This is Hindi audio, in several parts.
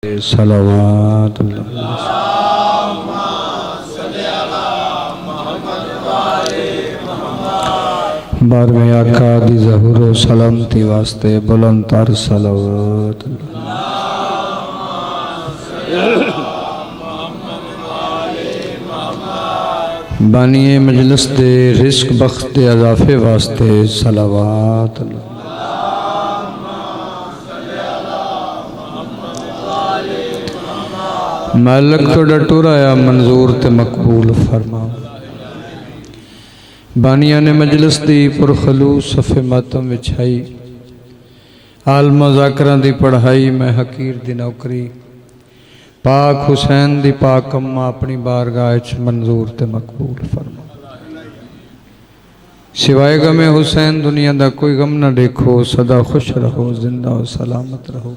सलावत बारहवें आका दी ज़हूर सलामती वास्ते बुलंद तर सलावत। बानिए मजलिस दे रिस्क बख्श दे अज़ाफ़े वास्ते सलावत। मालिक तोड़ा टुराया मंजूर ते मकबूल फरमा। बानिया ने मजलिस दी पुरखलूस सफ़े मातम विछाई, आलम ज़ाकरां दी पढ़ाई मैं हकीर दी नौकरी, पाक हुसैन दी पाक अम्मा अपनी बारगाह च मंजूर ते मकबूल फरमा। सिवाय गमे हुसैन दुनिया दा कोई गम न देखो, सदा खुश रहो जिंदा हो सलामत रहो।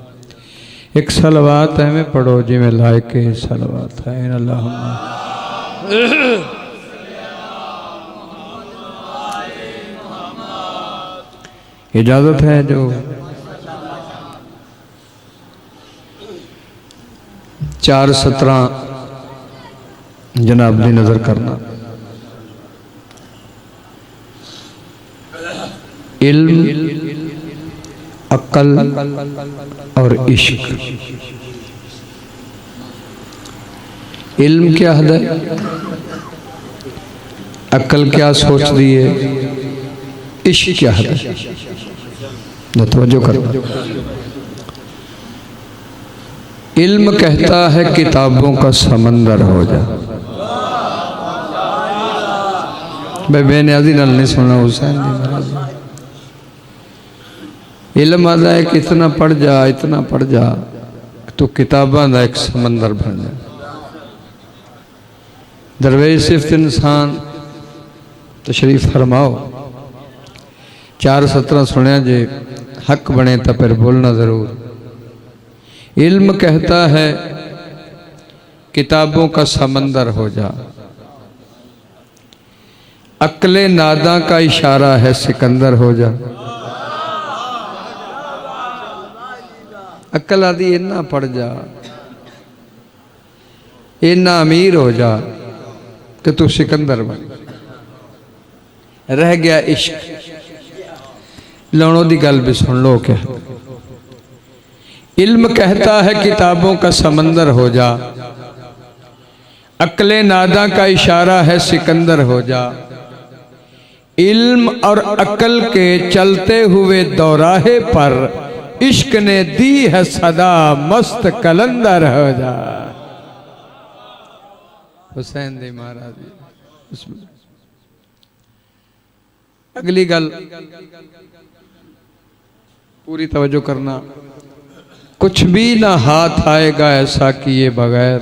एक सलवात एवें पढ़ो जिमें लायके सलवात है। अल्लाहुम्मा इजाजत है जो 4:17 जनाब दी नजर करना। इल्म, अक्ल और इश्क। इल्म क्या है, अक्ल क्या सोच दी है, इश्क क्या है, तवज्जो करना। इल्म कहता है किताबों का समंदर हो जा। भाई बेनियाजी नाल नहीं सुनना हुसैन दी महाराज। इल्म आता है कि इतना पढ़ जा, इतना पढ़ जा तो किताबां दा एक समंदर बन जाए। दरवेश सिर्फ इंसान तशरीफ फरमाओ। 4:17 सुनिया जे हक बने तो फिर बोलना जरूर। इल्म कहता है किताबों का समंदर हो जा। अक्ले नादा का इशारा है सिकंदर हो जा। अक्ल आदि इन्ना पढ़ जा, इन्ना अमीर हो जा कि तू सिकंदर बन। रह गया इश्क। लौणों की गल भी सुन लो क्या। इल्म कहता है किताबों का समंदर हो जा, अक्ले नादा का इशारा है सिकंदर हो जा। इल्म और अक्ल के चलते हुए दौराहे पर इश्क ने दी है सदा मस्त कलंदर हो जा। हुसैन दे महाराज। अगली गल पूरी तवज्जो करना। कुछ भी ना हाथ आएगा ऐसा किए बगैर।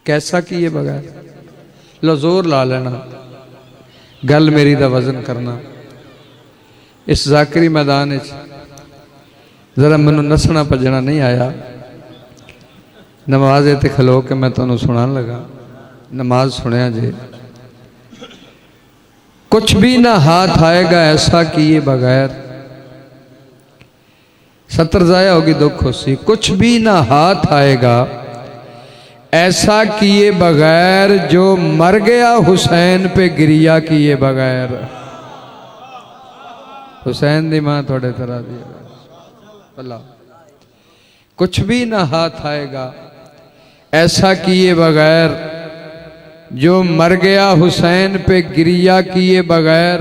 कैसा किए बगैर? लो जोर ला लेना, गल मेरी दा वजन करना। इस जाकरी मैदान जरा मैनू नसना भजना नहीं आया। नमाज ते खलो के मैं तुहानू सुनान लगा। नमाज सुनिया जे। कुछ भी ना हाथ आएगा ऐसा किए बगैर। सत्र जाया होगी दुख होसी। कुछ भी ना हाथ आएगा ऐसा किए बगैर जो मर गया हुसैन पे गिरिया किए बगैर। हुसैन दी मां थोड़े तरह दी अल्लाह। कुछ भी ना हाथ आएगा ऐसा किए बगैर जो मर गया हुसैन पे गिरिया किए बगैर।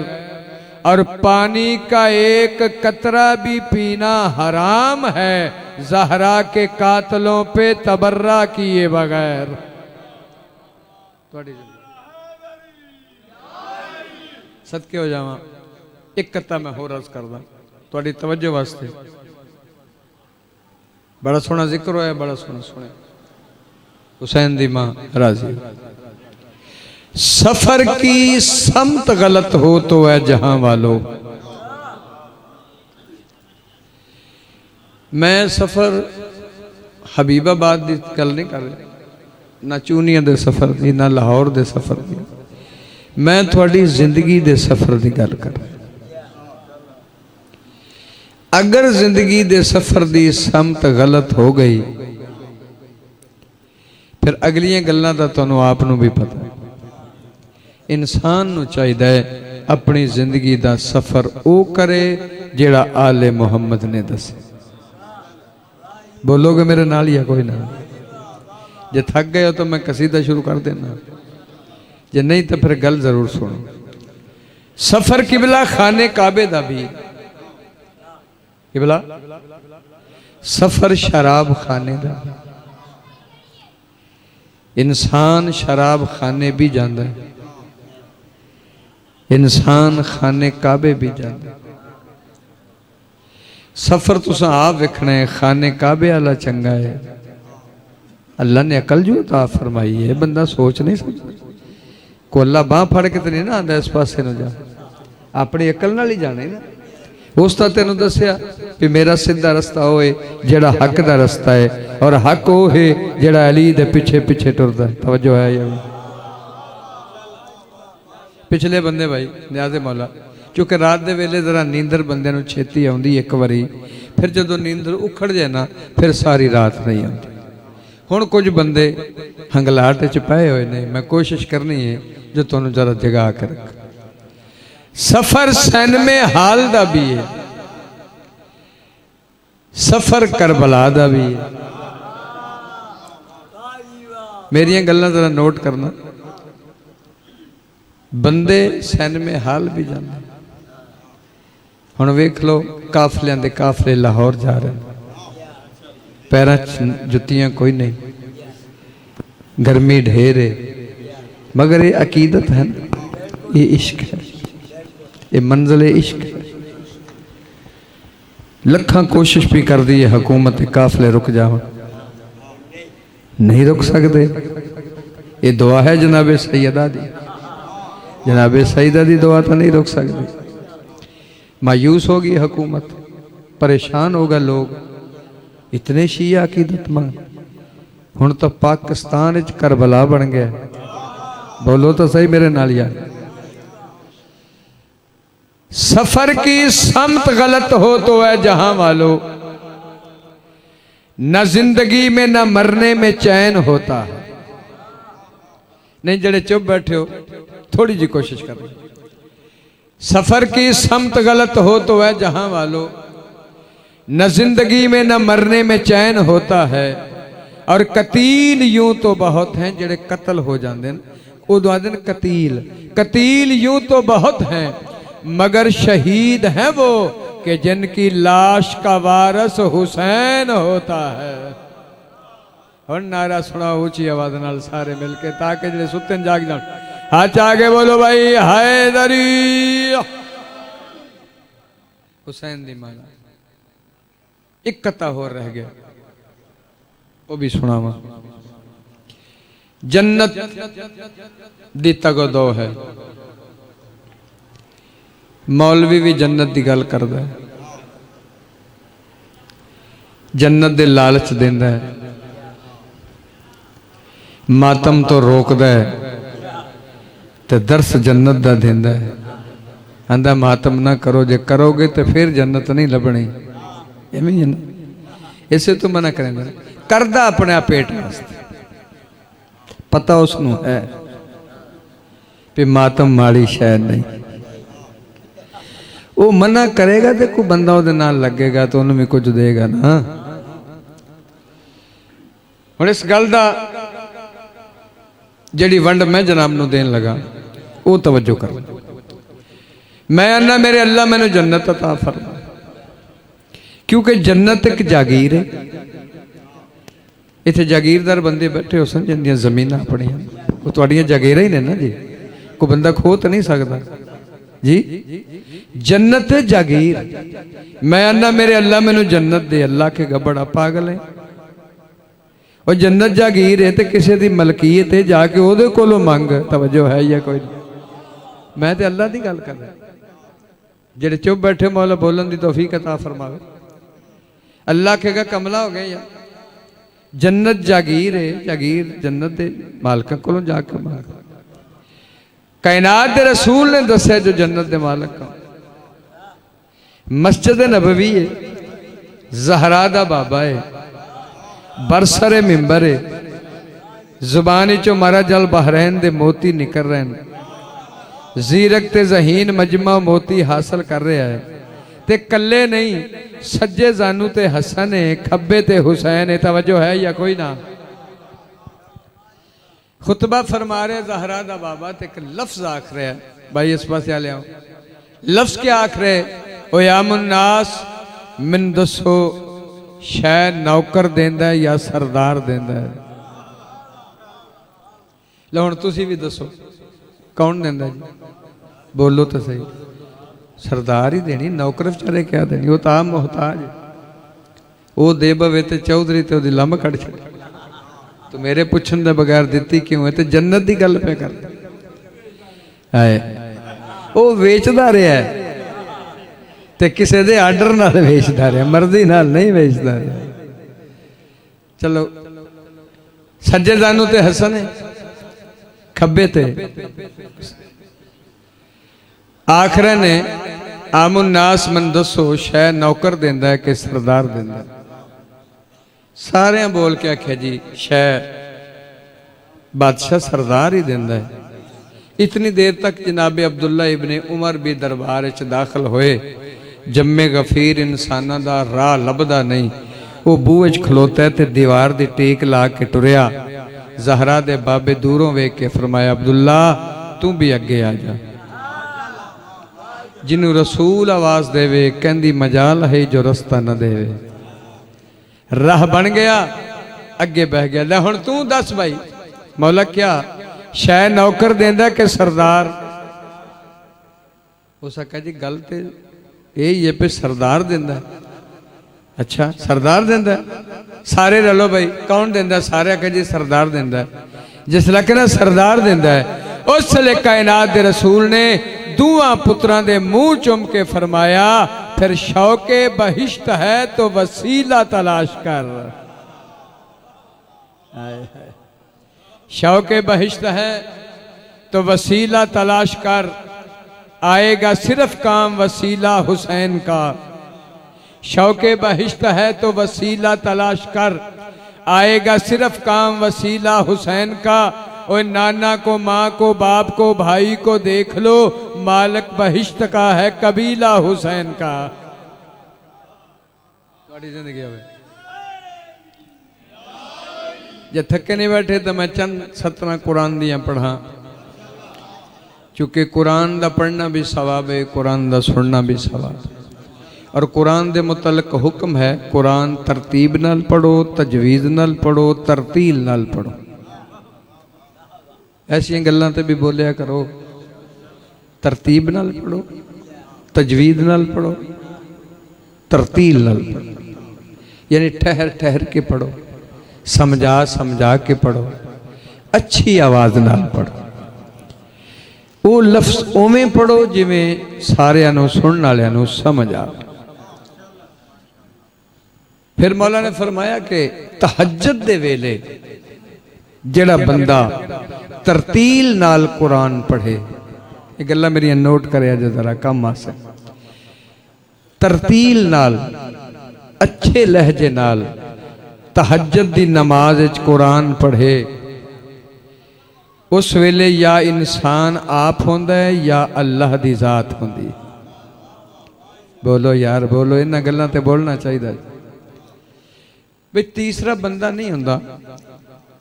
और पानी का एक कतरा भी पीना हराम है ज़हरा के कातलों पे तबर्रा किए बगैर। सदके हो जावा। एक कत्ता मैं होर अर्ज करदा तुहाडी तवज्जो वास्ते। बड़ा सोहना जिक्र होया, बड़ा सोहना सुने। हुसैन दी मां राजी। सफर की समत गलत हो तो है जहां वालों। मैं सफर हबीबाबाद की गल नहीं कर रहा, ना चूनिया दे सफर की, ना लाहौर दे सफर की। मैं थोड़ी जिंदगी दे सफर की गल कर रहा। अगर जिंदगी दे सफर दी समत गलत हो गई फिर अगलियां गल्लां दा तुहानूं आप नूं भी पता। इंसान नूं चाहिदा है अपनी जिंदगी दा सफर वो करे जिहड़ा आले मुहम्मद ने दसे। बोलोगे मेरे नाल या कोई ना? जे थक गए हो तो मैं कसीदा शुरू कर देना, जे नहीं तो फिर गल जरूर सुनो। सफर किबला खाने काबे दा भी, किबला सफर शराब खाने दा। इंसान शराब खाने भी जाता है, इंसान खाने काबे भी जाता है। सफर तुसा आप वेखना है, खाने काबे वाला चंगा है। अल्लाह ने अकल जो अता फरमाई है, बंदा सोच नहीं सकता। को अल्लाह बाह फड़ के तो नहीं ना आंदा इस पासे न जा, अपनी अकल नाल ही जाना है ना। उस तो तेन दसिया कि मेरा सीधा रस्ता होए जेड़ा हक दा रस्ता है, और हक वो है जेड़ा अली दे पिछे पिछे टुरदा है। तवज्जो है ये? पिछले बंदे भाई न्याज़े मौला, क्योंकि रात दे वेले जरा नींदर बंदे नूं छेती आउंदी एक बारी, फिर जदों नींदर उखड़ जाए ना फिर सारी रात नहीं आती। हुण कुछ बंदे हंगलाहट च पए हुए ने, मैं कोशिश करनी है जो तुहानूं जरा जगा के रख। सफर सैन में हाल दा भी है, सफर करबला दा भी है। मेरियां गल्लां जरा नोट करना। बंदे सैन में हाल भी जाते। हुण वेख लो काफलियां दे काफले लाहौर जा रहे हैं, पैरां च जुत्तियां कोई नहीं, गर्मी ढेर है, मगर ये अकीदत है ना, ये इश्क है, ये मंजिल इश्क है। लखां कोशिश भी कर दी है हुकूमत काफले रुक जाओ, नहीं रुक सकते। ये दुआ है जनाबे सैयदा दी, जनाबे सैयदा दी दुआ तो नहीं रुक सकती। मायूस होगी हुकूमत, परेशान होगा लोग, इतने शिया अकीदतमंद। हुण तो पाकिस्तान च करबला बन गया। बोलो तो सही मेरे नाल यार। सफर की समत गलत हो तो है जहां वालों, न जिंदगी में न मरने में चैन होता है। नहीं जड़े चुप बैठे हो थोड़ी जी कोशिश करो। सफर की समत गलत हो तो है जहां वालों, न जिंदगी में न मरने में चैन होता है। और कतील यूं तो बहुत हैं जड़े कत्ल हो जाते हैं, उदों आदे ने कतील। कतील यूं तो बहुत हैं मगर शहीद हैं वो कि जिनकी लाश का वारस हुसैन होता है। और नारा सुना ऊंची आवाज नाल सारे मिलके, ताकि जिहड़े सुते जाग जान। हाथ आगे बोलो भाई, हैदरी हुसैन दी माला। एक कता होर रह गया, वो भी सुनावा। जन्नत दी तगदो है, मौलवी भी जन्नत की गल करदा है, जन्नत दे लालच देंदा है, मातम तो रोकदा है ते दर्स जन्नत दा देंदा है। आंदा मातम ना करो, जे करोगे तो फिर जन्नत नहीं लभनी। इसे तो मना करेंगे, करदा अपने आप पेट वास्ते, पता उसनू है कि मातम माड़ी शायद नहीं। वो मना करेगा तो कोई बंदा उहदे नाल लगेगा तो उन्हें भी कुछ देगा ना। हुण इस गल दा जिहड़ी वंड मैं जनाब नूं देन लगा वो तवज्जो कर। मैं आना मेरे अल्लाह मैनू जन्नत अता फरमा, क्योंकि जन्नत एक जागीर है। इत्थे जागीरदार बंदे बैठे हो सन जिन्दियां जमीनां अपनियां, वो तुहाडियां जागीरां ही ने ना जी, कोई बंदा खो तो नहीं सकता जी। जन्नत जागीर। मैं आना मेरे अल्लाह मैनू जन्नत दे। अल्लाह के गबड़ा पागल है। और जन्नत जागीर है तो किसी की मलकीयत है, जाके ओदे कोलों मंग। तवज्जो है या कोई? मैं तो अल्लाह की गल कर रहा। जेड़े चुप बैठे मौला बोलन की तौफीक अता फरमावे। अल्लाह कहेगा कमला हो गए यार, जन्नत जागीर है, जागीर जन्नत दे मालकां कोलों जाके मंग। कायनात दे रसूल ने दस्या जो जन्नत दे मालक का मस्जिद नबवी है, जहरा दा बाबा है, बरसरे मिंबर है, जुबानी चो मारा जल बहरैन दे मोती निकल रहे हैं, जीरक ते जहीन मजमा मोती हासिल कर रहा है। ते कल्ले नहीं, सज्जे जानू ते हसन है, खब्बे ते हुसैन है। तवज्जो है या कोई ना? खुतबा फरमा रहे जहरा दा बाबा ते एक लफ्ज आख रहे है। भाई इस पास आ लिया, लफ्ज क्या आख रहे? ओ या मुन्नास, मिन दसो शै नौकर देंदा है या सरदार देंदा है? लो हुण तुसी भी दसो कौन देंदा जी? बोलो तो सही। सरदार ही देनी, नौकर बेचारे क्या देनी? वो तो आम मोहताज है। वो दे बवे तो चौधरी तो ओदी लंब कट छे। तो मेरे पुछन दे बगैर दिती क्यों है? तो जन्नत की गल पे कर है। वो वेचदा रहा है ते किसी दे आर्डर नाल वेचदा रहा, मर्जी नाल नहीं वेचदा रहा। चलो सज्जे जानू ते हसन है, खब्बे ते आखिर ने आमुन्नास मन दसो शै नौकर देंदा है कि सरदार देंदा है? सारे बोल के आख्या जी शै बादशाह सरदार ही देंदा है। इतनी देर तक जनाब अब्दुल्ला इब्ने उमर भी दरबार च दाखिल होए। जम्मे गफीर इंसाना दा राह लभदा नहीं, वो बूहे च खलोता है ते दीवार दी टेक ला के टुरया। जहरा दे बाबे दूरों वेख के फरमाया अब्दुल्ला तू भी अगे आ जा। जिन्हों रसूल आवाज देवे कहंदी मजाल है जो रस्ता न देवे। राह बन गया, अगे बह गया। ले हुण तू दस भाई मौला क्या शै नौकर देंदा कि सरदार? हो सका जी गल तो यही है पे सरदार देंदा। अच्छा सरदार देंदा, सारे रलो भाई कौन देंदा? सारे आखे जी सरदार देंदा। जिसले कहना सरदार देंदा है, उस ले कायनात दे रसूल ने दुआ पुत्रां दे मुंह चुम के फरमाया फिर शौके बहिश्त है तो वसीला तलाश कर। शौके बहिश्त है तो वसीला तलाश कर, आएगा सिर्फ काम वसीला हुसैन का। शौके बहिश्त है तो वसीला तलाश कर, आएगा सिर्फ काम वसीला हुसैन का। और नाना को, माँ को, बाप को, भाई को देख लो, मालिक बहिश्त का है कबीला हुसैन का। जिंदगी जे थके नहीं बैठे तो मैं चंद सतरा कुरान दियाँ पढ़ा, चूँकि कुरान का पढ़ना भी सवाब है, कुरान का सुनना भी सवाब। और कुरान के मुतलक हुक्म है कुरान तरतीब नाल पढ़ो, तजवीज़ नाल पढ़ो, तरतील नाल पढ़ो। ऐसिया गल्लां ते भी बोलिया करो, तरतीब नाल पढ़ो, तजवीज़ नाल पढ़ो, तरतील नाल पढ़ो। यानी ठहर ठहर के पढ़ो, समझा समझा के पढ़ो, अच्छी आवाज़ नाल पढ़ो। वो लफ्ज़ उवें पढ़ो जिवें सारियां नूं सुनण वालियां नूं समझ आ। फिर मौला ने फरमाया कि तहज्जुद दे वेले जेड़ा बंदा तरतील नाल कुरान पढ़े, ये गल्लां मेरियां नोट करे जरा कम आसे। तरतील नाल अच्छे लहजे नाल तहज्जुद दी नमाज विच कुरान पढ़े, उस वेले या इंसान आप होंदा है या अल्लाह दी जात होंदी। बोलो यार बोलो, इन्हां गल्लां ते बोलना चाहिए। भी तीसरा बंदा नहीं हुंदा,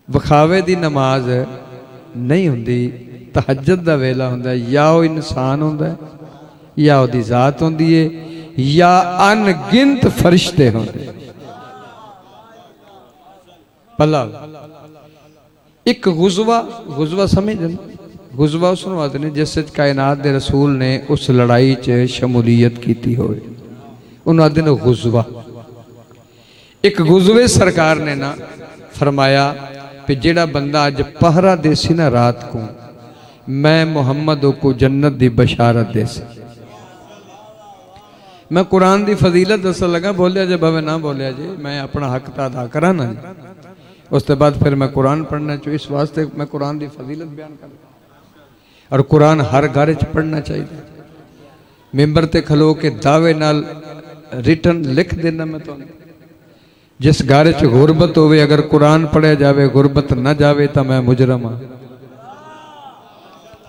विखावे दी नमाज नहीं हुंदी, तहज्जुद दा वेला हुंदा। या वो इंसान हुंदा है या उसदी जात हुंदी है या अनगिनत फरिश्ते होंदे। भला एक गुजवा समझ, गुजवा उसनूं आखदे ने जिस विच कायनात दे रसूल ने उस लड़ाई च शमूलीयत की होवे, उन्होंने आखदे ने गुजवा। एक गुजवे सरकार ने ना फरमाया कि जेड़ा बंदा अज पहरा देसी ना रात को, मैं मुहम्मद को जन्नत दी बशारत देसी। मैं कुरान दी फजीलत दसन लगा, बोलिया जे भावे ना बोलिया जी, मैं अपना हक तो अदा करा ना जी। उसके बाद फिर मैं कुरान पढ़ना चाहिए, इस वास्ते मैं कुरान की फजीलत बयान कर। और कुरान हर घर च पढ़ना चाहिए। मिंबर ते खलो के दावे नाल रिटन लिख देना मैं तो जिस घर च गुरबत होवे अगर कुरान पढ़िया जाए गुरबत न जाए तो मैं मुजरम हाँ।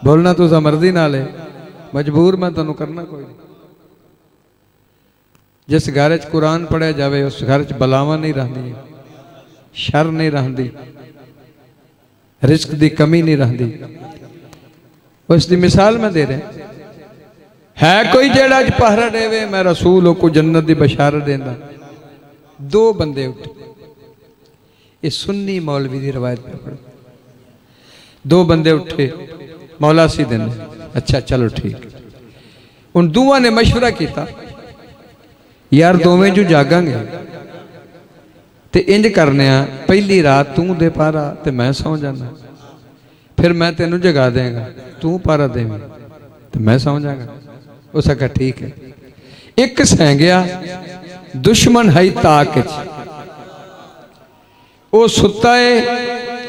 बोलना तुसा मर्जी नाल है, मजबूर मैं तुहानू करना कोई नहीं। जिस घर च कुरान पढ़िया जाए उस घर च बलावां नहीं रही, शर नहीं रही, रिस्क की कमी नहीं रही। उसकी मिसाल मैं दे रहा है कोई जेड़ा अज पहरा देवे मैं रसूल को जन्नत की बशारत देंदा। दो बंदे उठे, ये सुन्नी मौलवी की रवायत पे पढ़ो। दो बंदे उठे मौला सी दिन, अच्छा चलो ठीक। उन दोवां ने मशवरा किया यार दोवें जो जागांगे तो इंज करने पहली रात तू दे पारा तो मैं सौ जाना, फिर मैं तेनू जगा देगा तू पारा देवी तो मैं सौ जागा। उस आखा ठीक है। एक सह गया दुश्मन है ताक वो सुता है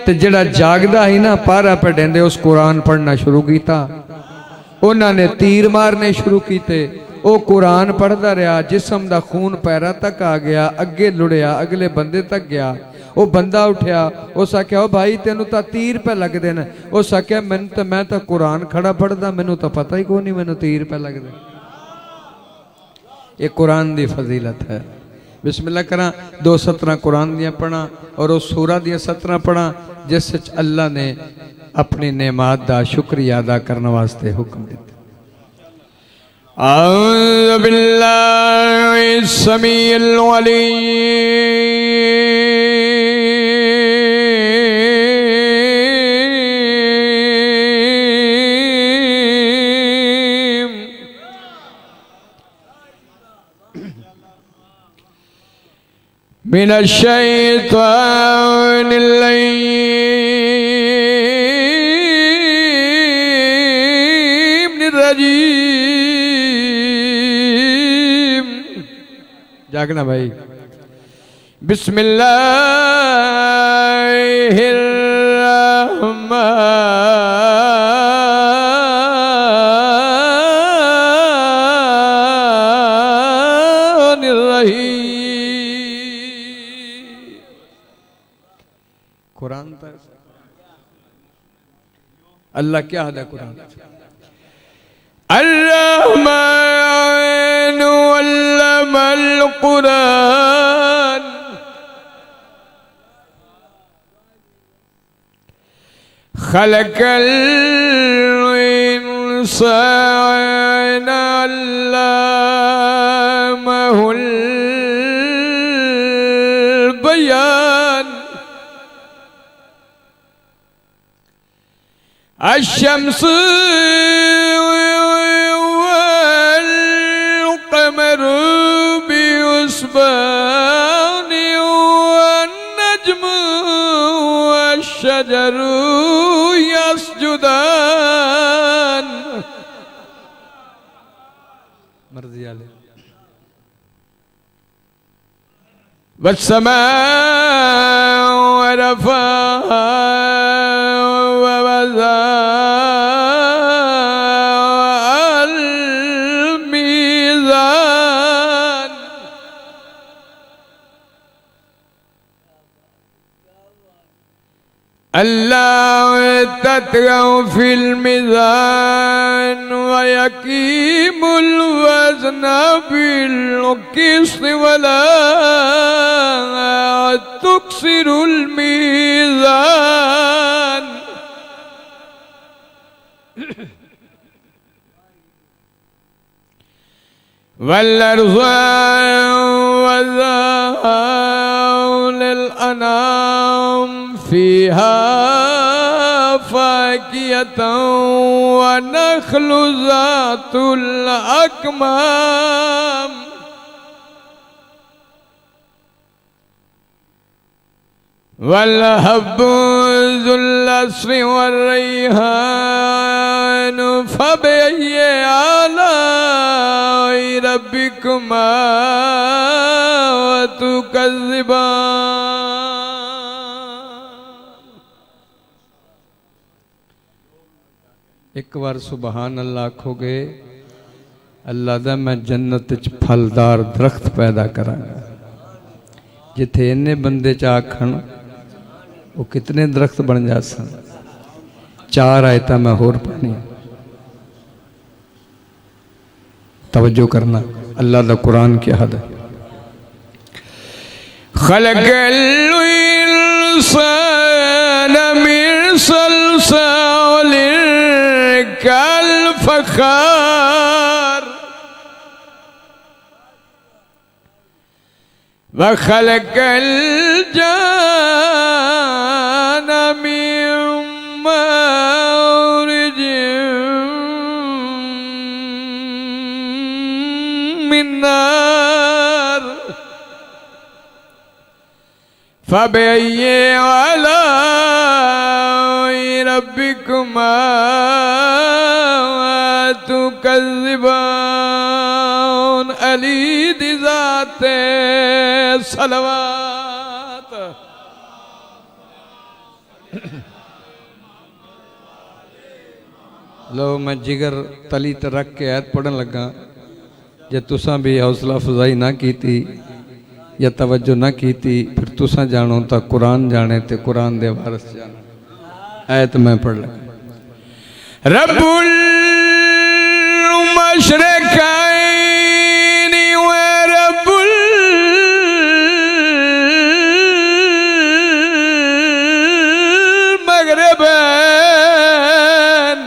तो जड़ा जागदा ही ना पारा पे डेंदे उस कुरान पढ़ना शुरू किया। उन्होंने तीर मारने शुरू किए, वो कुरान पढ़ता रहा, जिसम का खून पैरों तक आ गया, अगे लुड़िया अगले बंदे तक गया। वो बंदा उठया, उस आख्या ओ भाई तेनू तो तीर पे लगते हैं। उस आख्या मैनू तो मैं तो कुरान खड़ा पढ़दा, मैनू तो पता ही को नहीं मैनू तीर पे लगते। ये कुरान की फजीलत है। बिस्मिल्लाह करा, 2 सतरां कुरान दियां पढ़ा और उस सूरा दियां 17 पढ़ा जिस अल्लाह ने अपनी नेमात का शुक्रिया अदा करने वास्ते हुक्म दिता। औज़ु बिल्लाहि समीउल अलीम मिनश शैतानिर रजीम। जागना भाई। बिस्मिल्लाहिर्रहमानिर्रहीम। कुरान था अल्लाह क्या है कुरान। अर्रहमान अल्लमल कुरान खलकल इंसान अल्लमहुल बयान। अशम्स वल्क़मर बिहुस्बान वन्नज्मु वश्शजरु यस्जुदान। मर्ज़ी वाले। वस्समाअ वरफ़अहा ववज़अल मीज़ान। अल्ला ततगौ फिल मीज़ान वयकीमुल वज़न बिल क़िस्त वला तुक्सिरुल मीज़ान। वल्अर्ज़ वज़अहा लिल अनाम फ़ीहा फ़ाकिहतुन व नख़्लु ज़ातुल अकमाम। वल्हब्बु ज़ुल अस्फ़ि वर्रैहान फ़बिअय्यि आलाइ रब्बिकुमा तुकज़्ज़िबान। एक बार सुबहान अल्लाह आखोगे अल्लाह दा मैं जन्नत च फलदार दरख्त पैदा करांगा। जिथे इन्ने बंदे च आखण वो कितने दरख्त बन जा सन। 4 आयतां मैं होर पढ़नी, तवज्जो करना। अल्लाह दा कुरान क्या हद है। खलक़ल इंसान मिन सलसालिन कल फखार व खलक़ल जान मिन मारिज मिन नार फबिअय्यि आलाइ रब्बिकुमा तुकज़्ज़िबान। अली दी ज़ाते सलवात। लो मैं जिगर तली ते रख के ऐत पढ़न लगा। जे तुसां भी हौसला अफजाई ना की या तवज्जो ना की, फिर तुसां जानो तो कुरान जाने ते कुरान दे वारिस जाने। ऐत मैं पढ़ लगा। रब्बुल मशरिकैनि व रब्बुल मगरिबैन।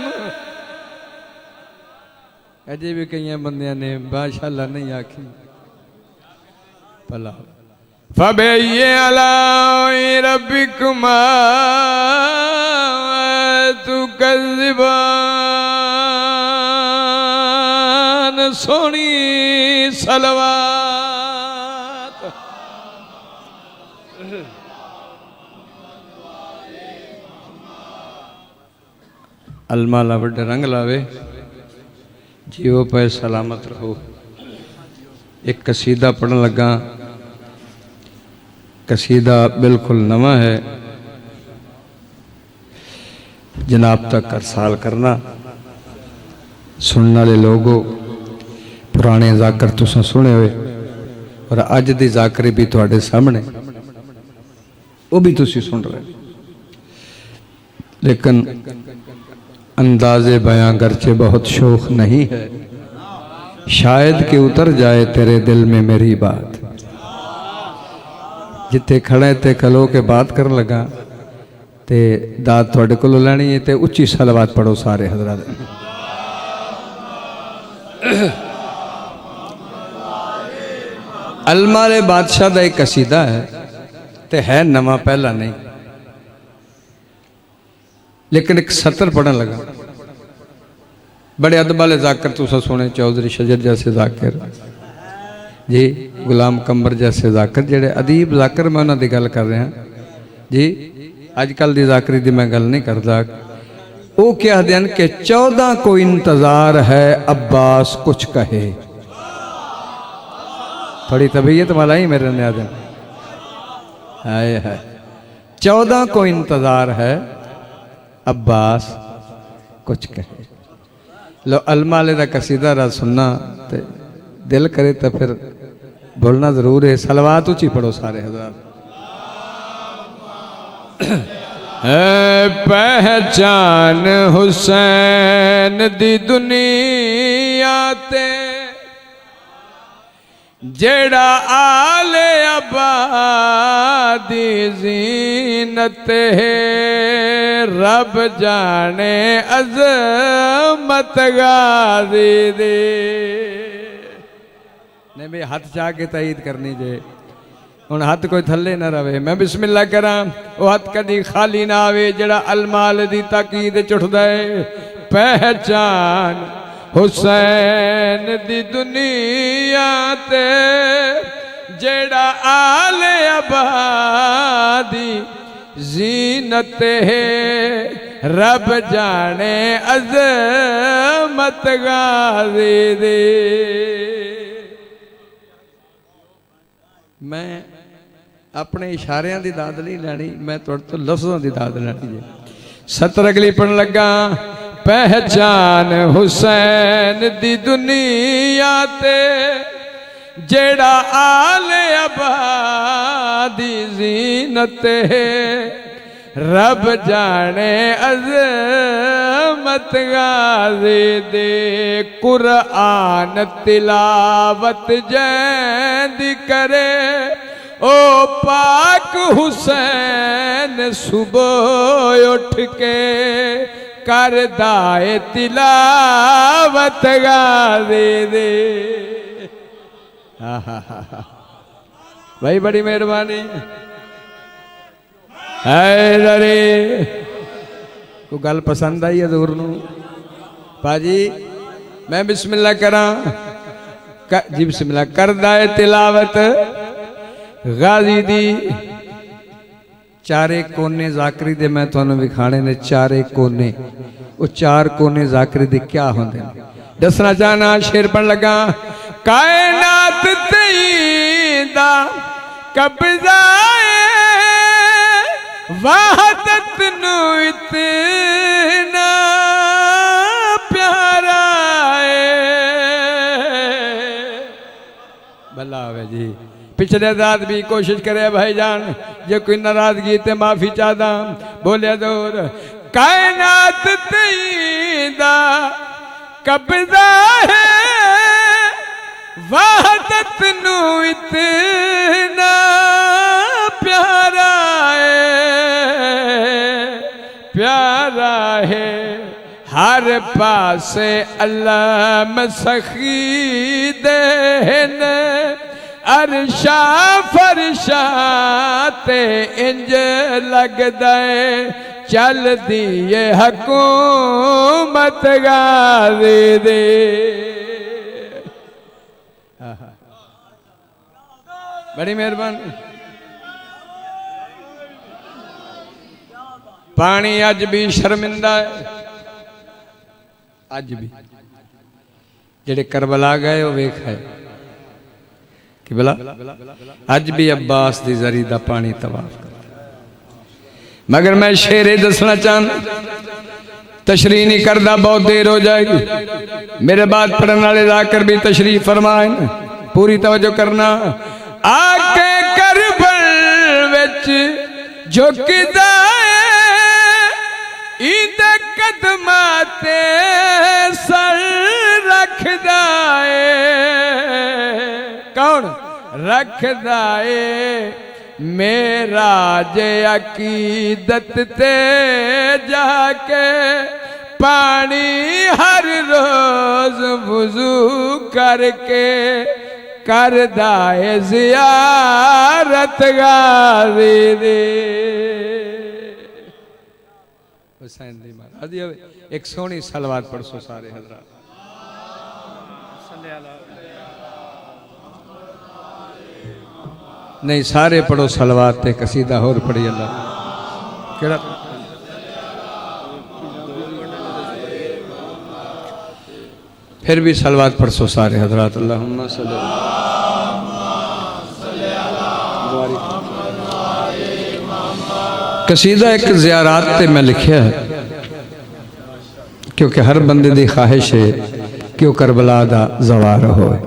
अजे भी कई बंदियां ने माशाअल्लाह नहीं आखी भला। फबिअय्यि आलाइ रब्बिकुमा तुकज़्ज़िबान। सोनी सलवात। अलमाला वड्डे रंग लावे, जीवो पे सलामत रहो। एक कसीदा पढ़न लगा। कसीदा बिल्कुल नवा है, जनाब तक अरसाल करना। सुनने वाले लोगों पुराने जाकर तुसां सुने हुए और अज दी जाकरी भी तुहाडे सामने, वो भी तुसी सुन रहे, लेकिन अंदाज़े बयां गर्चे बहुत शोख नहीं है। शायद कि उतर जाए तेरे दिल में मेरी बात। जिथे खड़े ते खलो के बात करन लगा ते दात थोड़े को लैनी है। ते उच्ची सलवात पढ़ो सारे हजरात। अलमारे बादशाह का एक कसीदा है ते है नवा, पहला नहीं, लेकिन एक सतर पढ़न लगा। बड़े अदब वाले जाकर तुसा सुने, चौधरी शजर जैसे जाकिर जी, गुलाम कंबर जैसे जाकर, जेड़े अदीब जाकर, मैं उन्होंने गल कर रहा जी। अजकल की जाकरी की मैं गल नहीं करता। वो कह देन कि 14 को इंतजार है अब्बास कुछ कहे। थोड़ी तबीयत वाला ही मेरे ने आदम है। 14 को इंतजार है अब्बास कुछ कहे। लो अलमाले का कसीदा रा सुनना ते दिल करे तो फिर बोलना जरूर है। सलवात ऊंची पढ़ो सारे हज़रात। पहचान हुसैन दी दुनिया ते जेड़ा आले आबादी ज़ीनत है। रब जाने अज़मत गाज़ी दे। नहीं भाई हाथ चाह के तईद करनी जे। हुण हाथ कोई थले ना रवे। मैं बिस्मिल्लाह करा, वो हाथ कदी खाली ना आवे जड़ा अलमाल दी ताकीद चुठदा है। पहचान हुसैन दी दुनिया ते जेड़ा आले आबादी ज़ीनत है। रब जाने अज़मत गाज़ी दे। मैं अपने इशारियां की दाद नहीं लैनी, मैं तुहाडे तो लफ्ज़ों की दाद लैनी है। सतर अगली पढ़न लगा। पहचान हुसैन दी दुनिया ते जेड़ा आले आबादी जीनत है रब जाने अज़मत गाज़ी दे कुरान तिलावत जैंदी करे ओ पाक हुसैन सुबह उठ के कर दाए तिलावत गाज़ी दे। भाई बड़ी मेहरबानी है। को गल पसंद आई हजूर नू पाजी मैं बिस्मिल्लाह करा जी बिस्मिल्लाह कर दाए तिलावत गाजी दी। चारे कोने जाकरी दे मैं तुहानू विखाने ने चारे कोने वो चार कोने जाकरी दे क्या होंदे दसना चाहना शेर पढ़ लगा। कायनात तेईदा कब्जा वहदत नू इतना प्यारा है। भला आवे जी पिछले रात भी कोशिश करे भाईजान जो कोई नाराजगी ते माफी चाहदा बोले दूर। कायनात तेईदा कब्जा है वहदत नू इतना प्यारा है प्यारा है हर पासे अल्लाह में सखी देन अरशा फरशा ते इंज लगदा है चल दिए हुकूमत गाज़ी दे। बड़ी मेहरबानी। पानी अज भी शर्मिंदा है अज भी जेड़े करबला गए वो वेख है कि भला अज भी अब्बास दी जरी दा पानी तवाफ कर। मगर मैं शेरे दसना चाहना तशरीह नहीं करता बहुत देर हो जाएगी। मेरे बाद पढ़ने वाले जाकर भी तशरीह फरमाए पूरी तवज्जो करना। आके करबल विच झुकदा ईद कदमां ते सर रखदा है। कौन रखदा है मेरा जे अकीदत ते जाके पानी हर रोज वुजू करके करदा है ज़ियारत गाज़ी दे। हुसैन दी महाराज एक सोहनी सलवात पढ़सो सारे हज़रात। नहीं सारे पढ़ो सलवात ते कसीदा होर पढ़ी अल्लाह केड़ा फिर भी सलवात पढ़सो सारे हज़रात। अल्लाहुम्मा सल्ली कसीदा एक ज़ियारात ते मैं लिखिया है क्योंकि हर बंदे दी ख्वाहिश है कि वह करबला दा ज़वार होए।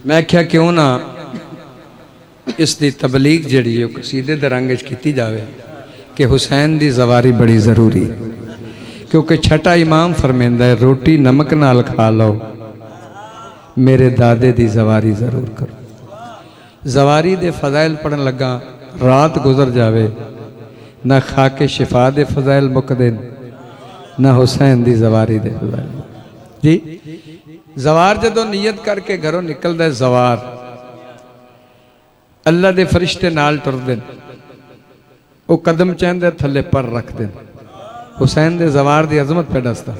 मैं क्या क्यों ना इस दी तबलीग जिहड़ी है कसीदे दे रंग च कीती जावे कि हुसैन दी ज़वारी बड़ी ज़रूरी क्योंकि छठा इमाम फरमांदा है रोटी नमक नाल खा लो मेरे दादे दी ज़वारी ज़रूर करो। ज़वारी दे फज़ाइल पढ़न लगा रात गुजर जावे ना खा के शिफा दे फज़ाइल मुकदे ना हुसैन दी ज़वारी दे फज़ाइल जी। ज़वार जदों नियत करके घरों निकलदा है ज़वार अल्लाह दे फरिश्ते नाल टुरदे वो कदम चंदे थले पर रखते हुसैन दे ज़वार दी अजमत पे दसदा।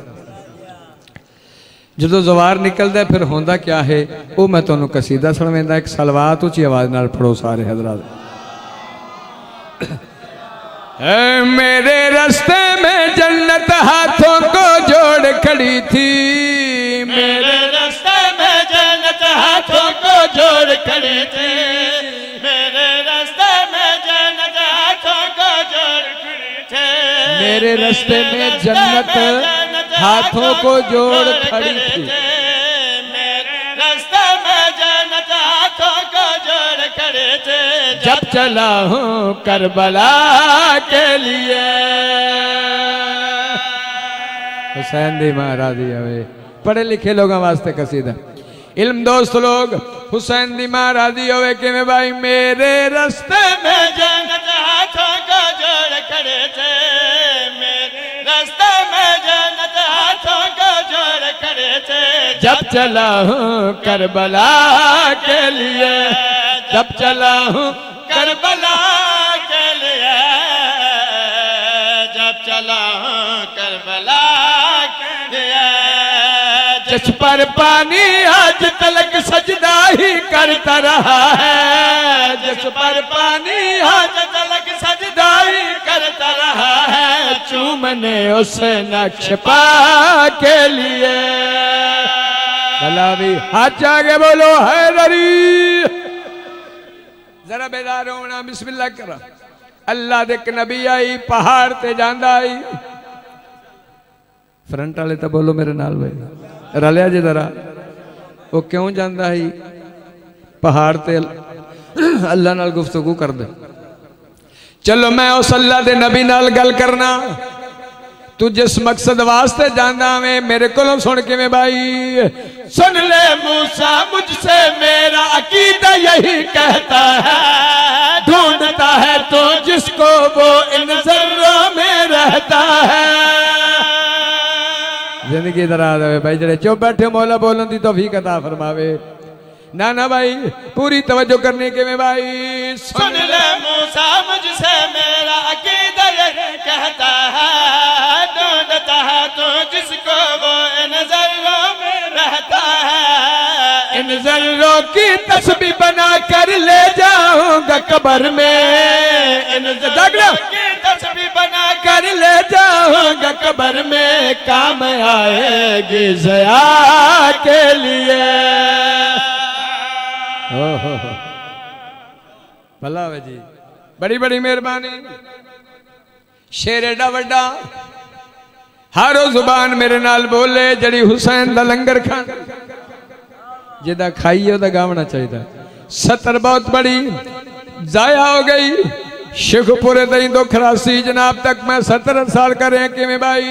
जो ज़वार निकलता फिर होंदा क्या है वो मैं तुहानू कसीदा सुणवांदा एक सलवात उची आवाज नाल पढ़ो सारे हज़रात। मेरे रास्ते में जन्नत हाथों को जोड़ खड़ी थी मेरे रास्ते में जन्नत हाथों को जोड़ खड़ी थी मेरे रास्ते में जन्नत हाथों को जोड़ खड़ी थी मेरे रास्ते में जन्नत हाथों को जोड़ खड़ी थी मेरे रास्ते में खड़े थे जब चला हूँ करबला के लिए। हुसैन दी महाराज दी पढ़े लिखे लोगों वास्ते कसीदा इल्म दोस्त लोग हुसैन दी महाराज दी होवे किवें भाई मेरे रस्ते में जन्नत हाथों को जोड़ खड़े थे मेरे रास्ते में जन्नत हाथों को जोड़ खड़े थे जब चला हूँ करबला के लिए। जब चला हूँ करबला के लिए जब चला हूँ करबला के लिए। जिस पर पानी आज तलक सजदा ही करता रहा है। जिस पर पानी आज तलक सजदा ही करता रहा है चूमने उस नक्श पा के लिए। भला भी हाथ आगे बोलो हैदरी। जरा बेदार होना बिस्मिल्लाह करा। अल्लाह दे नबी आई पहाड़ ते जांदा आई। फ्रंट वाले तो बोलो मेरे नाल भाई रलिया जी जरा। वो क्यों जांदा ही पहाड़ ते अल्लाह नाल गुफ्तगू कर दे। चलो मैं उस अल्लाह दे नबी नाल गल करना। तू जिस मकसद वास्ते जाना में मेरे को सुन के में भाई सुन ले मूसा मुझसे मेरा अकीदा यही कहता है ढूंढता है तो जिसको वो इन जर्रों में रहता है। जिंदगी दराज है भाई जड़े चुप बैठे मौला बोलन दी तौफीक अता फरमावे। ना ना भाई पूरी तवज्जो करने के में भाई सुन ले मूसा मुझसे मेरा अकीदा यही कहता है ढूंढता है तो जिसको वो इन जर्रों में रहता है। इन जर्रों की तस्बीह बना कर ले जाऊंगा कब्र में। इन जर्रों की तस्बीह बना कर ले जाऊंगा कब्र में काम आएगी ज़या के लिए। भला वे जी बड़ी बड़ी मेहरबानी। शेर एडा वड्डा हारो जुबान मेरे नाल बोले जड़ी हुसैन दा लंगर खान जिदा खाइए ओदा गावना चाहिए। सतर बहुत बड़ी जाया हो गई। शेखपुरे तई तो खरासी जनाब तक मैं 17 साल का रहे कि में भाई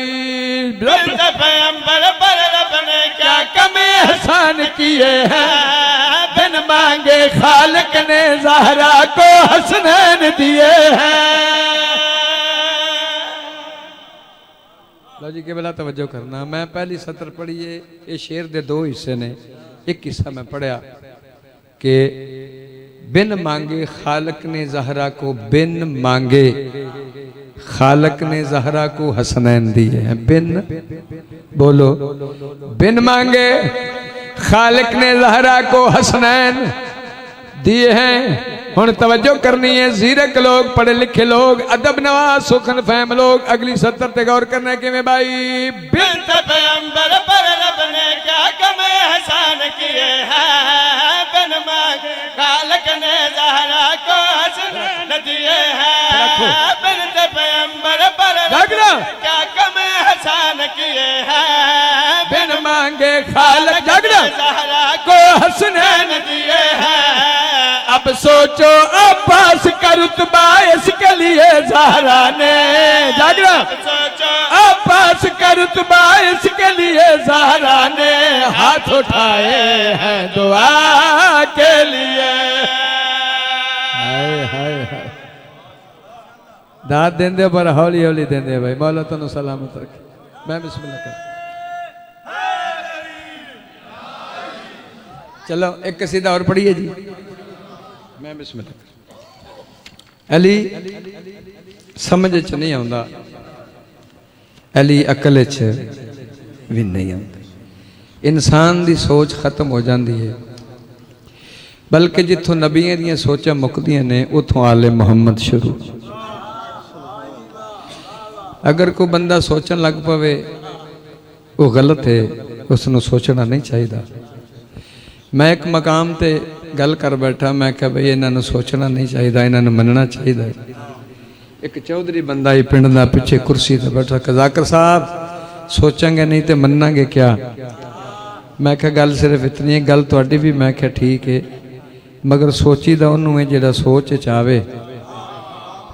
पैगंबर पर रब ने क्या कमी एहसान किए हैं बिन मांगे खालिक ने ज़हरा को हसनैन दिए हैं। लो जी के बेला तवज्जो करना। मैं पहली सतर पढ़ी है ये शेर दे दो हिस्से ने। एक हिस्सा मैं पढ़िया कि बिन मांगे खालिक ने ज़हरा को बिन मांगे खालिक ने ज़हरा को हसनैन दिए हैं। बिन बोलो बिन मांगे खालिक ने ज़हरा को हसनैन दिए हैं। हुण तवज्जो करनी है जीरक लोग पढ़े लिखे लोग अदब नवाज सुखन फहम लोग अगली सत्तर ते गौर करना कि में भाई बिन पैगंबर पर रब ने क्या कम एहसान किए हैं बिन मांगे खालिक ने ज़हरा को हसनैन दिए हैं। बिन पैगंबर पर रब ने क्या कम एहसान किए हैं बिन मांगे खालिक ज़हरा को हसनैन दिए हैं। अब सोचो अब्बास का रुतबा इसके लिए ज़हरा ने जागरा सोचो अब्बास का रुतबा इसके लिए ज़हरा ने हाथ उठाए हैं दुआ के लिए। हाय हाय हाय दाद देंदे पर हौली हौली देंदे भाई मौला तनु सलामत रखे। मैं बिस्मिल्लाह कर चलो एक कसीदा और पढ़िए जी। मैं बिस्मिल्लाह अली समझ च नहीं आउंदा अली अकल च भी नहीं आउंदा। इंसान दी सोच खत्म हो जाती है बल्कि जिथों नबियां दी सोचां मुकदियां ने उथों आले मुहम्मद शुरू। अगर कोई बंदा सोचन लग पवे वो गलत है उसनों सोचना नहीं चाहिए। मैं एक मकाम ते गल कर बैठा मैं क्या भाई इन्हों सोचना नहीं चाहिए इन्हों मनना चाहिए। एक चौधरी बंदा ही पिंड का पिछे कुर्सी ते बैठा कजाकर साहब सोचेंगे नहीं तो मनांगे क्या। मैं क्या गल सिर्फ इतनी है गल थोड़ी भी मैं क्या ठीक है मगर सोची दा उन्होंने है जेड़ा सोच च आवे।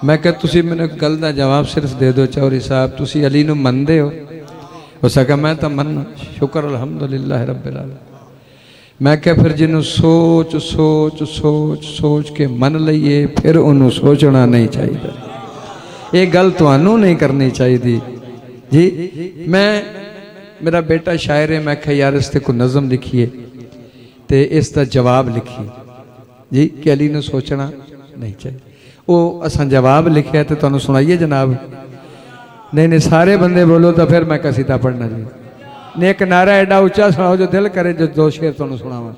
मैं क्या तुसी मैंने गल का जवाब सिर्फ दे दो चौधरी साहब, तुसी अली नूं मनदे हो सका? मैं तो मनना, शुक्र अल्हम्दुलिल्लाह रब्बिल आलमीन। मैं क्या फिर जिन्हों सोच सोच सोच सोच के मन लईए फिर उन्होंने सोचना नहीं चाहिए। ये गल तुहानू नहीं करनी चाहिए जी। मैं मेरा बेटा शायर है, मैं क्या यार इसते को नज़म लिखिए तो इसका जवाब लिखिए जी कि अली ने सोचना नहीं चाहिए। वो असा जवाब लिखा तो तुहानू सुनाइए जनाब? नहीं नहीं, सारे बंदे बोलो तो फिर मैं कसीदा पढ़ना जी। ने एक नारा एडा उच्चा सुनाओ जो दिल करे जो दो शेर तुहानू सुनावा।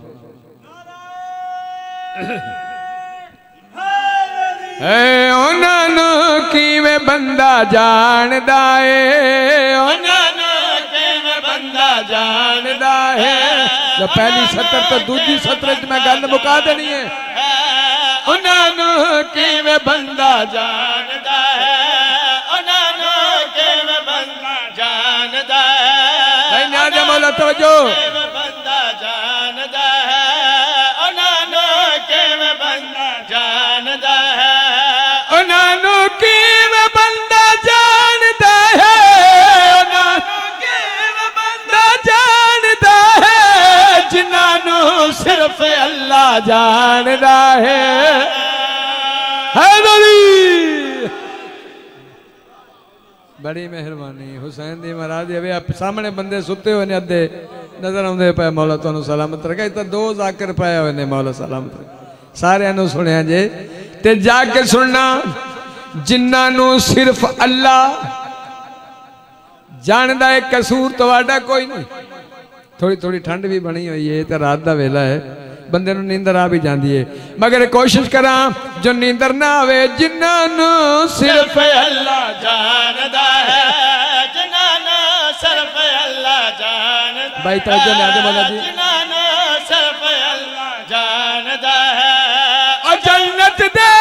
उन्होंने किवें बंदा जानदा है, उन्होंने किवें बंदा जानदा है। जो पहली सत्र तो दूजी सत्र च मैं गल मुका देनी है। उन्होंने किवें बंदा जानदा है, उन्होंने किवें बंदा जानदा है। भाई ना जा मौला तवज्जो। बंदा जानदा है, उन्होंने किवें बंदा जानदा है, उन्होंने किवें बंदा जानदा है, उन्होंने किवें बंदा जानदा है, जिन्होंने सिर्फ अल्लाह जानदा है। बड़ी मेहरबानी हुसैन दी महाराज। अवे सामने बंदे सुते हुए ने अद्धे नजर आते पे। मौला तुहानू सलामत रखे। तो दो जाकर पाए हुए ने, मौला सलामत रखे। सारे सुनिया जे ते जाके सुनना, जिन्होंने सिर्फ अल्लाह जानदा है, कसूर तुहाडा कोई नहीं। थोड़ी थोड़ी ठंड भी बनी हुई है तो रात का वेला है, बंदे नूं नींदर आ भी जाती है। मगर कोशिश करा जो नींदर ना आवे, जिन्होंने सिर्फ अल्लाह जानदा है, जिन्होंने सिर्फ अल्लाह जानदा। भाई तवज्जो ले आदे मौला जी। जिन्होंने सिर्फ अल्लाह जानदा है, और जन्नत दे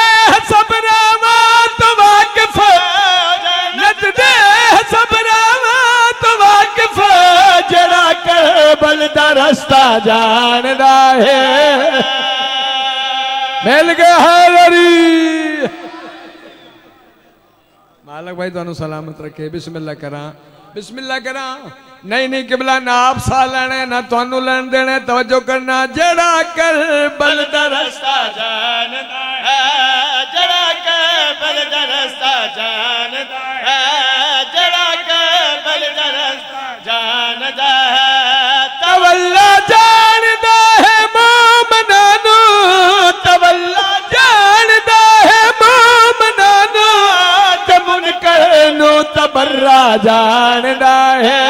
सबरावा तो वाकिफ, जन्नत दे सबरावा तो वाकिफ, जड़ा करबल दा रास्ता जानदा है। मिल गया हाज़री। मालक भाई तुहानू सलामत रखे। बिस्मिल्लाह करा, बिस्मिल्लाह करा। नहीं नहीं किबला ना आप सा लेने ना तुहानू लेन देने। तवज्जो करना, जड़ा करबल दा रास्ता जानदा है, जड़ा करबल दा रास्ता जानदा है, जड़ा करबल दा रास्ता जानदा है। तवल्ला जानदा है मोमनानू, तवल्ला जानदा है मोमनानू, ते मुनकर नू तबर्रा जानदा है।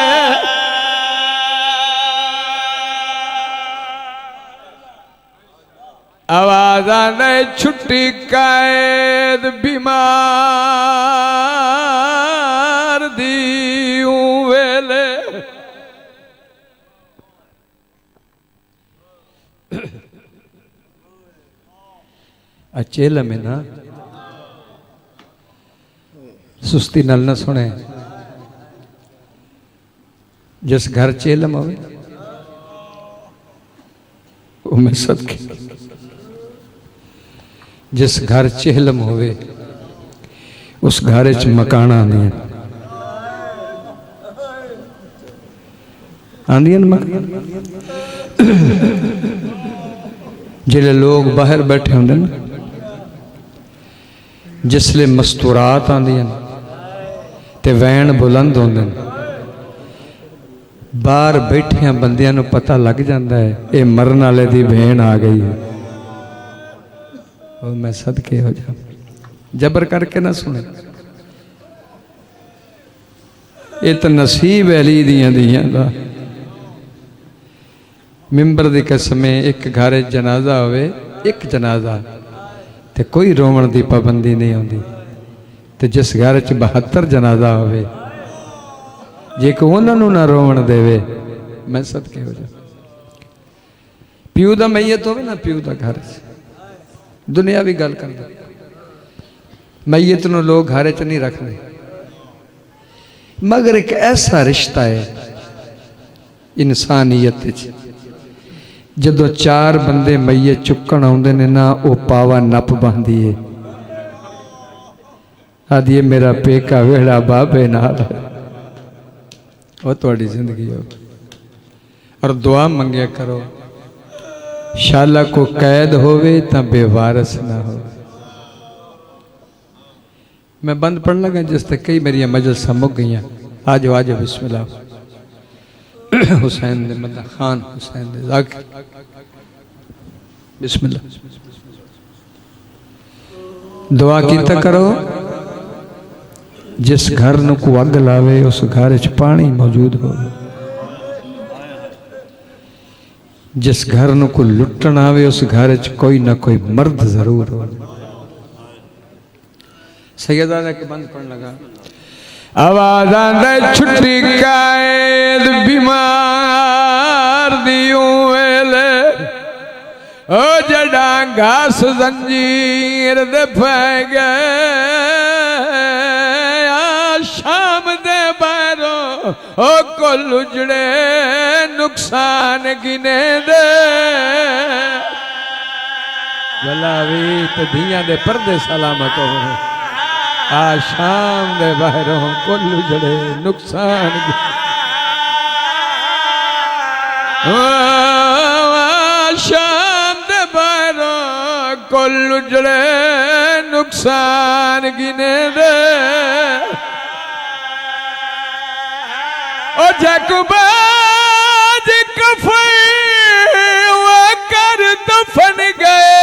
आवाज आने छुट्टी कैद बीमार दी वेले। चेल में ना सुस्ती नल न सुने। जिस घर चेलम हो मैं सदके, जिस घर चेलम होवे उस घर च मकाना नहीं आंदियां मकान। जिले लोग बाहर बैठे होंगे ना, जिसले मस्तूरात आंदियां ते वैन बुलंद होंगे, बाहर बैठिया बंदियां नूं पता लग जाता है ये मरन वाले दी वैन आ गई है। और मैं सदके हो जा, जबर करके ना सुने। ये तो नसीब अली दियां दियां दा। मिंबर दी कसमें एक घर जनाजा होवे, एक जनाजा ते कोई रोवण दी पाबंदी नहीं आती। ते जिस घर च 72 जनाजा होवे, जे को उन्होंने ना रोवण देवे, मैं सदके हो जा। प्यू दा मैयत होवे ना, प्यू दा घर दुनिया भी गल कर, मैयत नूं लोग घर च नहीं रखते। मगर एक ऐसा रिश्ता है इंसानियत जदों चार बंदे मईए चुकन आउंदे ने ना वो पावा नप बहंदी है, आदि मेरा पेका वेड़ा बाबे नाल है। वो थोड़ी जिंदगी हो। और दुआ मंगया करो शाला को कैद होवे ता बेवारस ना हो। मैं बंद पढ़ लगा जिस तक कई मेरी मजलिस मुक गई। आज आज बिस्मिल्लाह हुसैन ने मतलब खान हुसैन ने जाके बिस्मिल्लाह दुआ कीता करो। जिस घर न को अग लावे उस घर च पानी मौजूद हो। जिस घर न को लुटन आवे उस घर च कोई ना कोई मर्द जरूर हो। सैयदा ने बंद पढ़ने लगा। आवाज आंदे छुट्टी कैद बीमार दियूं वेले ओ जड़ा घास जंजीर दे पै गए शाम दे बाहरों ओ कोल उजड़े नुकसान गिने दे भला भी तो धियां दे पर्दे सलामत हो। आ शाम दे बाहरों कुल उजड़े नुकसान शाम दे बाहरों कुल उजड़े नुकसान गिने दे ओ जकबाज कफन वो कर दफन गए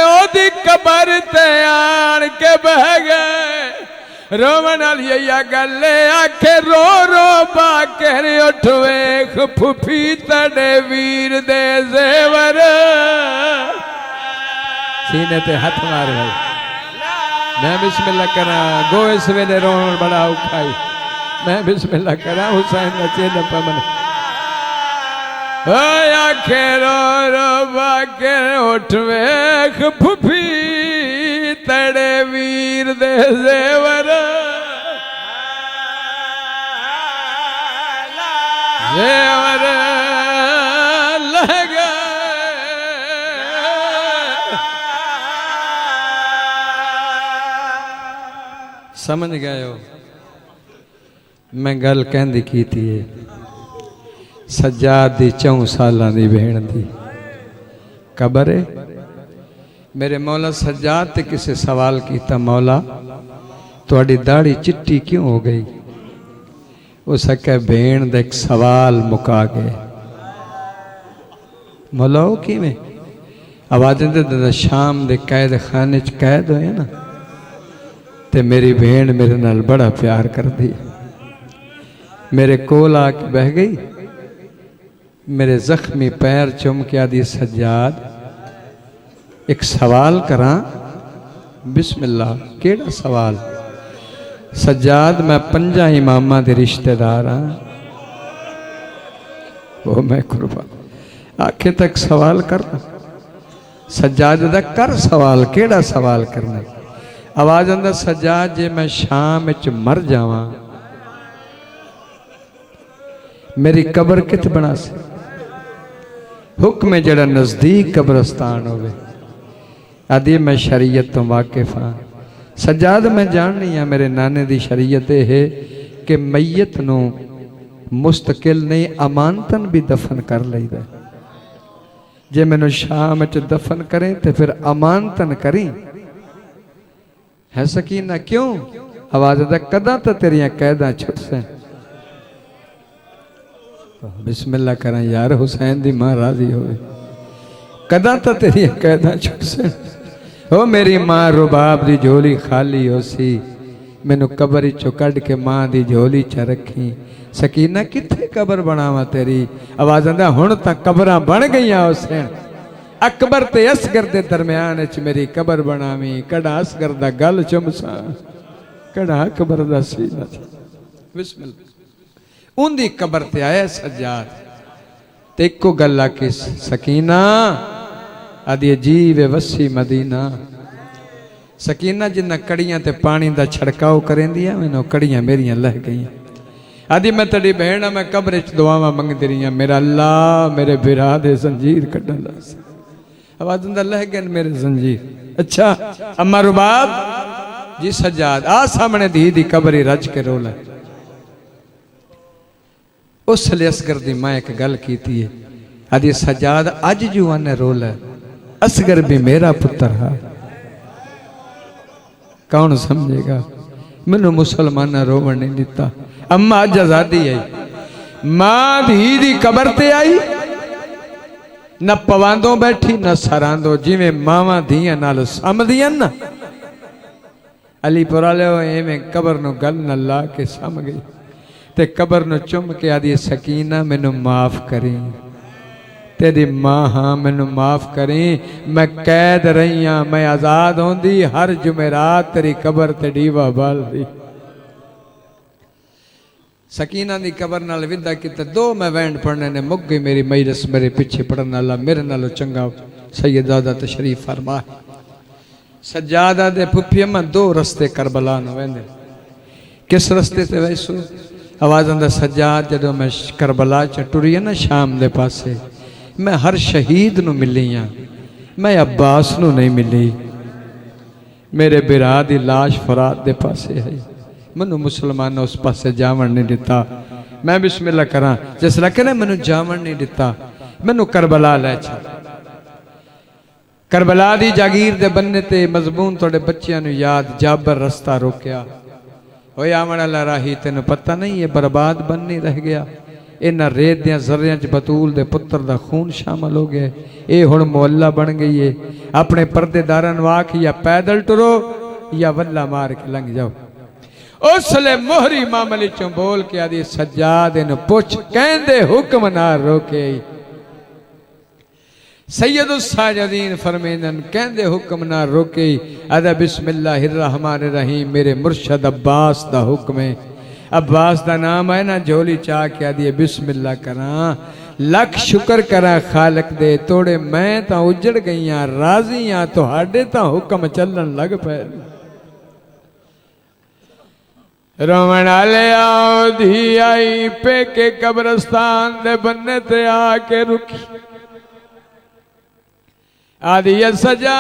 ओदी कबर ते आन के बह गए रोवन वाली गले आखे रो रो बाकर उठ वेख फुफी तड़े वीर दे जेवर सीने ते हाथ मार भाई। मैं बिस्मिल्लाह करा गो इस वेले रोन बड़ा उखाई। मैं बिस्मिल्लाह करा हुसैन बचे न पमन आखे रो रो बाकर उठ वेख फुफी तड़े वीर दे जेवर जेवर लग समझ गए हो। मैं गल कहंदी की थी सज्जाद दी 4 सालां दी बहन दी कबर है। मेरे मौला सज्जाद ते किसे सवाल किया मौला तुहाडी दाढ़ी चिट्टी क्यों हो गई। उस आख्या भेण दा एक सवाल मुका गए। मौला वो किवें आवाज़ दे शाम दे कैद खाने च कैद होए ना ते मेरी भेण मेरे नाल बड़ा प्यार करदी मेरे कोल आके बह गई मेरे जख्मी पैर चुम के आदि सज्जाद एक सवाल करा। बिस्मिल्लाह केड़ा सवाल। सज्जाद मैं 5 इमामा दे रिश्तेदार हाँ। वो मैं कुर्बान आखे तक सवाल करना। सज्जाद दा कर सवाल केड़ा सवाल करना। आवाज अंदर सज्जाद जे मैं शाम च मर जावां मेरी कबर कित बना से। हुक्म जड़ा नजदीक कब्रस्तान होवे आदि मैं शरीयत तो वाकिफ हाँ। सज्जाद मैं जाननी हाँ मेरे नाने दी शरीयत है कि मैयत नू मुस्तकिल नहीं अमानतन भी दफन कर लईदा। जे मैनू शाम च दफन करें तो फिर अमानतन करी है सकीना क्यों। आवाज दा कदा तो तेरिया कैदा छुट से। बिस्मिल्लाह करा यार हुसैन दी मां राजी होवे कदा तो तेरी कैदा छुट से। ओ मेरी मां रुबाब दी झोली खाली हो सी मैनू कबर चो कढ़ के मां दी झोली च रखी। सकीना किथे कबर बनावा तेरी। आवाज आंदा हुण तां कबरां बन गईयां हुसैन अकबर ते असगर दे दरम्यान च मेरी कबर बनावी। कड़ा असगर दा गल चुमसा कड़ा अकबर दा सीना। बिस्मिल्लाह उन्दी कबर ते आया सज्जाद ते एको गल आके सकीना आदि अजीब वसी मदीना। सकीना जिन्ना कड़ियां ते पानी दा छड़काव करेंदियां मैनू कड़ियां मेरियां लह गई। आदि मैं तेरी बहन मैं कब्र च दुआवां मंगदी रही हूं, मेरा अल्लाह मेरे बिरा दे जंजीर कड्ढन दस। आवाज अंदर लह गए मेरे जंजीर। अच्छा अम्मा रुबाब जी सज्जाद आ सामने धी दी कब्र ही रज के रोल है। उसले असगर दी मां एक गल कीती है, आदि सज्जाद अज जुआन ने रोल है, असगर भी मेरा पुत्र है। कौन समझेगा? मैनू मुसलमान रोवण नहीं दिता। अम्मा अज आजादी आई, मां धी दी कबर ते आई, न पवांदों बैठी न सरांदो, जिवें मावां धियां नाल समदियां ना। अलीपुर वाले एवें कबर नूं गल न ला के सम गई ते कबर नूं चुम के आदी सकीना मैनू माफ करी, तेरी मां हाँ मैनू माफ करी, मैं कैद रही हाँ, मैं आजाद होंदी हर जुमेरात तेरी कबर ते डीवा बाल दी। सकीना दी कबर नाल विदा किते दो मैं वैंड पढ़ने ने मुक गई मेरी मजलिस, मेरे पीछे पढ़न वाला मेरे नालों चंगा सैयदादा तशरीफ फरमा। सज्जादा दे फुफी अम्मा दो रस्ते करबला नु वेंदे, किस रस्ते ते वैसो? आवाज अंदर सज्जाद जदों मैं करबला च टुरी ना शाम दे पासे, मैं हर शहीद नू मिली हाँ, मैं अब्बास नू नहीं मिली। मेरे बिरा दी लाश फरात दे पासे है, मैनू मुसलमान उस पासे जावन नहीं दिता। मैं बिस्मिल्लाह करा जिसला कहने मैनू जावन नहीं दिता, मैनू करबला लै चल। करबला दी जागीर दे बनने ते मजबून थोड़े बच्चियां नू याद, जाबर रस्ता रोकया, होए आवन वाला राही तेन पता नहीं ये बर्बाद बन नहीं रह गया। इन्हां रेत दियां जर्रियां च बतूल दे पुत्र दा खून शामिल हो गया, ये हुण मोहल्ला बन गई है। अपने पर्देदारां नूं आख या पैदल टुरो या वल्ला मार के लंघ जाओ। उसले मोहरी मामले चों बोल के आदि सज्जाद इन्हूं पुछ, कहंदे हुक्म ना रोके। सैयदुस साजिदीन फरमेंदन कहंदे हुक्म ना रोके, अदा बिस्मिल्लाहिर रहमानिर रहीम, मेरे मुर्शद अब्बास दा हुक्म है। अब्बास दा नाम है ना, झोली चा के आदि बिस्मिल्लाह करा, लख शुक्र करा खालक दे, तोड़े मैं तां उजड़ गई हां, राजी हां तुहाडे तां हुक्म चलन लग पे। रोवण वाले आओ धी आई पेके कब्रस्तान दे बन्ने ते आके रुकी, आदि सजा